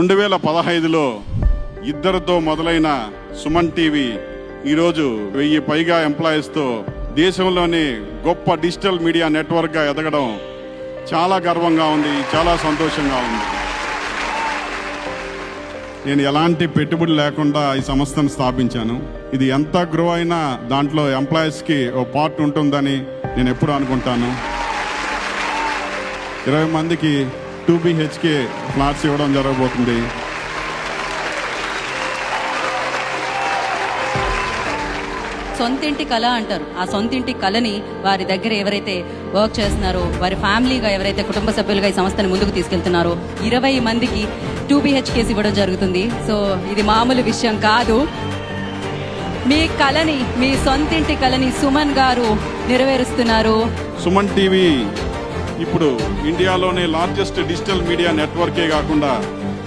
2015లో ఇద్దరితో మొదలైన సుమన్ టీవీ ఈరోజు 1000 పైగా ఎంప్లాయీస్తో దేశంలోనే గొప్ప డిజిటల్ మీడియా నెట్వర్క్గా ఎదగడం చాలా గర్వంగా ఉంది, చాలా సంతోషంగా ఉంది. నేను ఎలాంటి పెట్టుబడి లేకుండా ఈ సంస్థను స్థాపించాను. ఇది ఎంత గ్రో అయినా దాంట్లో ఎంప్లాయీస్కి ఓ పార్ట్ ఉంటుందని నేను ఎప్పుడు అనుకుంటాను. 20 మందికి 2 BHK ఫ్లాట్స్ ఇవ్వడం జరగబోతుంది. సొంతింటి కళ అంటారు. ఆ సొంతింటి కళని వారి దగ్గర ఎవరైతే వర్క్ చేస్తున్నారో, వారి ఫ్యామిలీగా ఎవరైతే కుటుంబ సభ్యులుగా ఈ సంస్థని ముందుకు తీసుకెళ్తున్నారో 20 మందికి 2 BHKs ఇవ్వడం జరుగుతుంది. సో ఇది మామూలు విషయం కాదు. మీ కళని, మీ సొంతింటి కళని సుమన్ గారు నెరవేరుస్తున్నారు. సుమన్ టీవీ ఇప్పుడు ఇండియాలోనే లార్జెస్ట్ డిజిటల్ మీడియా నెట్వర్కే కాకుండా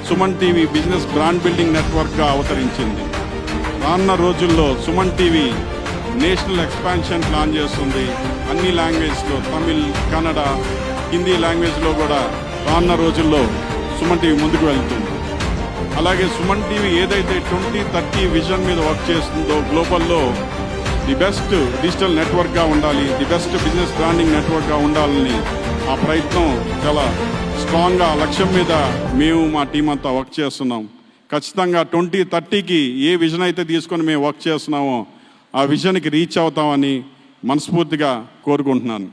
Suman TV business brand building నెట్వర్క్గా అవతరించింది. రానున్న రోజుల్లో Suman TV national expansion plan చేస్తుంది. అన్ని లాంగ్వేజ్లో, తమిళ్, కన్నడ, హిందీ లాంగ్వేజ్లో కూడా రానున్న రోజుల్లో సుమన్ టీవీ ముందుకు వెళ్తుంది. అలాగే సుమన్ టీవీ ఏదైతే 2030 విజన్ మీద వర్క్ చేస్తుందో, గ్లోబల్లో ది బెస్ట్ డిజిటల్ నెట్వర్క్గా ఉండాలి, ది బెస్ట్ బిజినెస్ బ్రాండింగ్ నెట్వర్క్గా ఉండాలని ఆ ప్రయత్నం చాలా స్ట్రాంగ్గా లక్ష్యం మీద మేము మా టీం అంతా వర్క్ చేస్తున్నాం. ఖచ్చితంగా 2030కి ఏ విజన్ అయితే తీసుకొని మేము వర్క్ చేస్తున్నామో ఆ విజన్కి రీచ్ అవుతామని మనస్ఫూర్తిగా కోరుకుంటున్నాను.